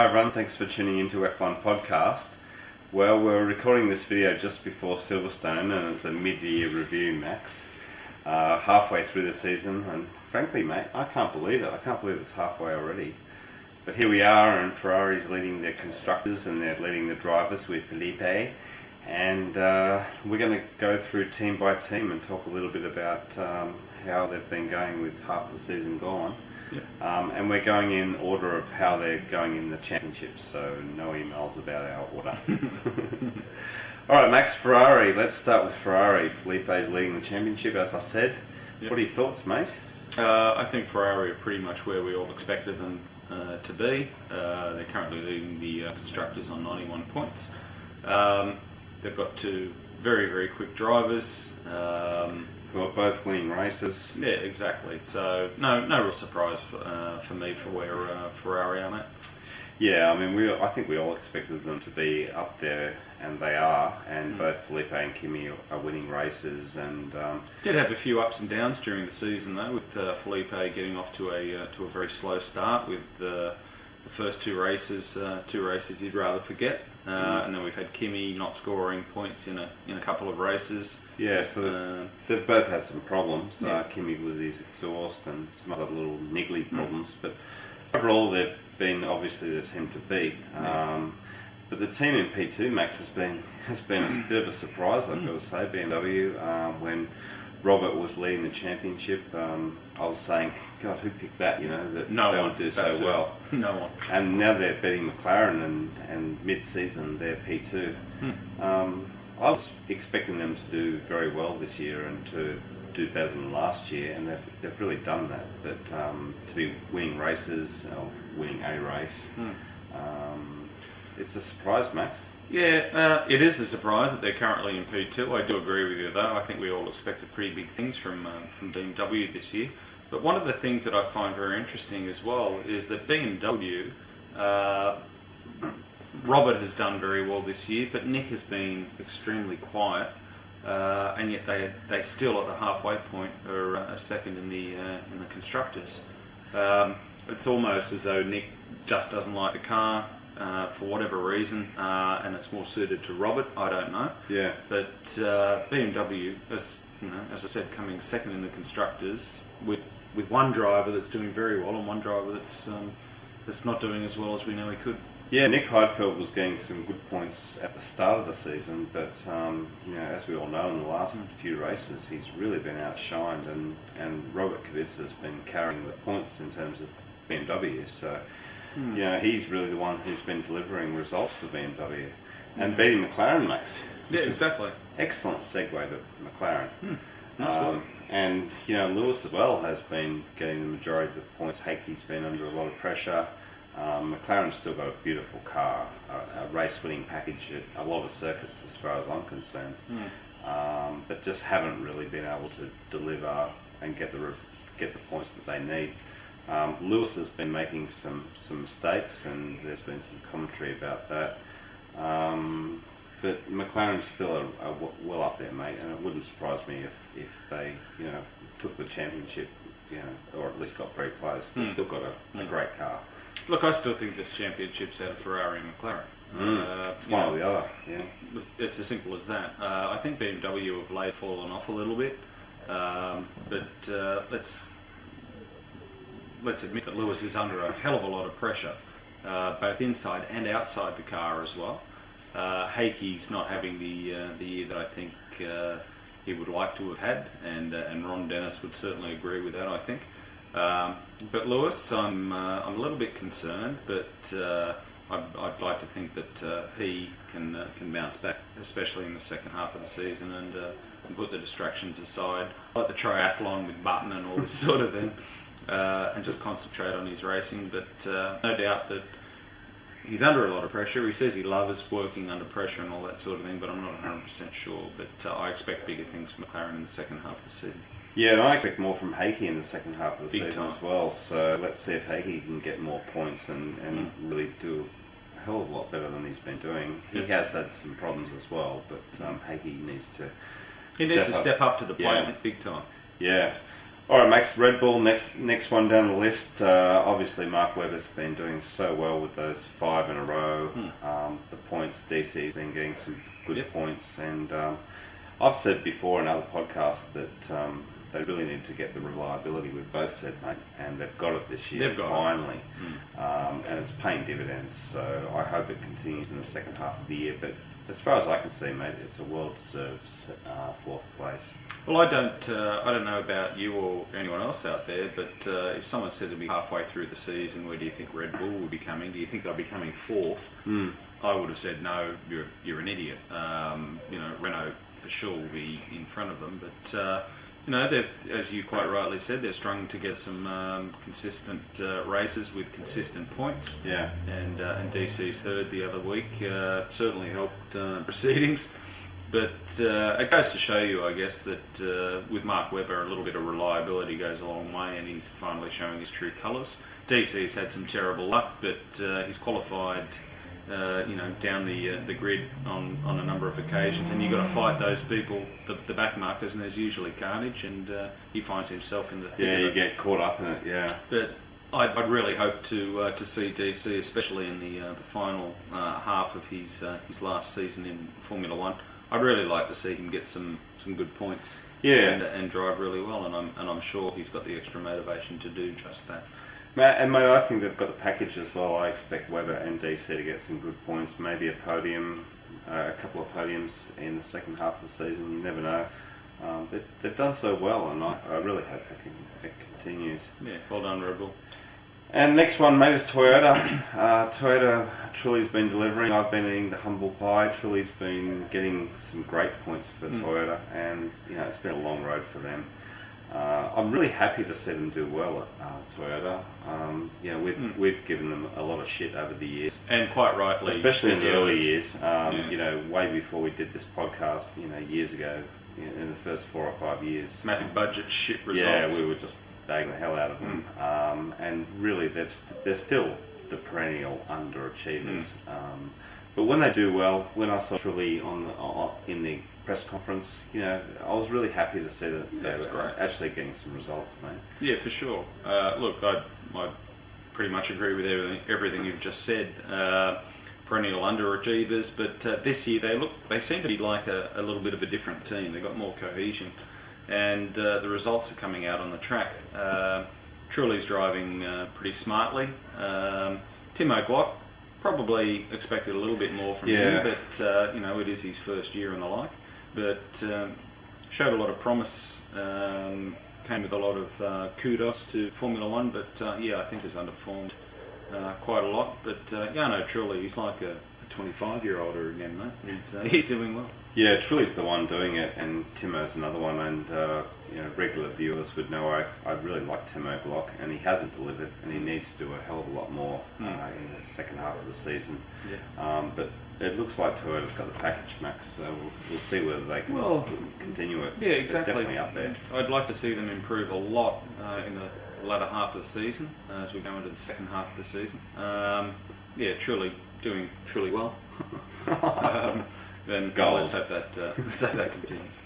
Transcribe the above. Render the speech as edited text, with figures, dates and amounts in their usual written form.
Hi everyone, thanks for tuning into F1 Podcast. Well, we're recording this video just before Silverstone and it's a mid-year review, Max. Halfway through the season, and frankly mate, I can't believe it. I can't believe it's halfway already. But here we are, and Ferrari's leading the constructors and they're leading the drivers with Felipe. And we're going to go through team by team and talk a little bit about how they've been going with half the season gone. Yep. And we're going in order of how they're going in the championships, so no emails about our order. Alright Max, Ferrari, let's start with Ferrari. Felipe's leading the championship, as I said. Yep. What are your thoughts, mate? I think Ferrari are pretty much where we all expected them to be. They're currently leading the constructors on 91 points. They've got two very, very quick drivers. Who are both winning races. Yeah, exactly. So no real surprise for me for where Ferrari are at. Yeah, I mean, I think we all expected them to be up there, and they are. And both Felipe and Kimi are winning races. And did have a few ups and downs during the season though, with Felipe getting off to a very slow start with the first two races you'd rather forget. And then we've had Kimi not scoring points in a couple of races. Yeah, so they've both had some problems. Yeah. Kimi with his exhaust and some other little niggly problems, but overall they've been obviously the team to beat. But the team in P2, Max, has been a bit of a surprise, I've got to say. BMW, when Robert was leading the championship, I was saying, God, who picked that? You know, that they would do so well. No one. And now they're beating McLaren, and mid-season they're P2. I was expecting them to do very well this year and to do better than last year, and they've really done that. But to be winning races, winning a race, it's a surprise, Max. Yeah, it is a surprise that they're currently in P2. I do agree with you though. I think we all expected pretty big things from BMW this year. But one of the things that I find very interesting as well is that BMW, Robert has done very well this year, but Nick has been extremely quiet, and yet they still at the halfway point are a second in the constructors. It's almost as though Nick just doesn't like the car. For whatever reason, and it's more suited to Robert. I don't know. Yeah. But BMW, as I said, coming second in the constructors with one driver that's doing very well and one driver that's not doing as well as we know he could. Yeah, Nick Heidfeld was getting some good points at the start of the season, but as we all know, in the last few races, he's really been outshined, and Robert Kubica's been carrying the points in terms of BMW. So. He's really the one who's been delivering results for BMW and beating McLaren, Max. Yeah, exactly. Excellent segue to McLaren. Nice and Lewis as well has been getting the majority of the points. Hakey's been under a lot of pressure. McLaren's still got a beautiful car, a race-winning package at a lot of circuits as far as I'm concerned, but just haven't really been able to deliver and get the points that they need. Lewis has been making some mistakes, and there's been some commentary about that. But McLaren's still well up there, mate, and it wouldn't surprise me if they, took the championship, or at least got very close. They've still got a great car. Look, I still think this championship's out of Ferrari and McLaren. It's one or the other. Yeah, it's as simple as that. I think BMW have late fallen off a little bit, but let's admit that Lewis is under a hell of a lot of pressure, both inside and outside the car as well. Hakey's not having the year that I think he would like to have had, and Ron Dennis would certainly agree with that, I think. But Lewis, I'm a little bit concerned, but I'd like to think that he can bounce back, especially in the second half of the season, and put the distractions aside, like the triathlon with Button and all this sort of thing. And just concentrate on his racing, but no doubt that he's under a lot of pressure. He says he loves working under pressure and all that sort of thing, but I'm not 100% sure. But I expect bigger things from McLaren in the second half of the season. Yeah, and I expect more from Hakey in the second half of the season as well. So let's see if Hakey can get more points and really do a hell of a lot better than he's been doing. He has had some problems as well, but Hakey needs to step up to the plate big time. Yeah. All right, Max. Red Bull, next one down the list. Obviously, Mark Webber's been doing so well with those 5 in a row. The points, DC's been getting some good points, and I've said before in other podcasts that they really need to get the reliability we've both said, mate, and they've got it this year, finally. And it's paying dividends, so I hope it continues in the second half of the year. But as far as I can see, mate, it's a well-deserved 4th place. Well, I don't know about you or anyone else out there, but if someone said to me halfway through the season, where do you think Red Bull will be coming? Do you think they'll be coming 4th? I would have said no. You're an idiot. Renault for sure will be in front of them, but they've, as you quite rightly said, they're strung to get some consistent races with consistent points. Yeah. And DC's 3rd the other week certainly helped proceedings. But it goes to show you, I guess, that with Mark Webber, a little bit of reliability goes a long way, and he's finally showing his true colours. DC's had some terrible luck, but he's qualified, down the grid on a number of occasions, and you've got to fight those people, the back markers, and there's usually carnage, and he finds himself in the thick of it. You get caught up in it, yeah. But I'd really hope to see DC, especially in the final half of his last season in Formula One. I'd really like to see him get some good points, and drive really well, and I'm sure he's got the extra motivation to do just that. Mate, I think they've got the package as well. I expect Webber and DC to get some good points, maybe a podium, a couple of podiums in the second half of the season. You never know. They've done so well, and I really hope it continues. Yeah, well done, Red Bull. And next one, mate, is Toyota. Toyota truly's been delivering. I've been eating the humble pie. Truly's been getting some great points for Toyota, and it's been a long road for them. I'm really happy to see them do well at Toyota. We've given them a lot of shit over the years, and quite rightly, especially in the early years. Way before we did this podcast, years ago, in the first 4 or 5 years, massive budget shit results. Yeah, we were just bagging the hell out of them, and really they're still the perennial underachievers. But when they do well, when I saw Truly in the press conference, I was really happy to see that they were actually getting some results, mate. Yeah, for sure. Look, I pretty much agree with everything you've just said. Perennial underachievers, but this year they seem to be like a little bit of a different team. They've got more cohesion, and the results are coming out on the track. Truly's driving pretty smartly. Timo Glock, probably expected a little bit more from him, but it is his first year and the like. But showed a lot of promise, came with a lot of kudos to Formula One, but I think has underperformed quite a lot. But Truly, he's like a 25-year-old again, mate. He's doing well. Yeah, Truly's the one doing it, and Timo's another one. And regular viewers would know I really like Timo Glock, and he hasn't delivered, and he needs to do a hell of a lot more in the second half of the season. Yeah. But it looks like Toyota's got the package, Max. So we'll see whether they can continue it. Yeah, exactly. They're definitely up there. I'd like to see them improve a lot in the latter half of the season as we go into the second half of the season. Truly doing truly well. Then let's hope that continues.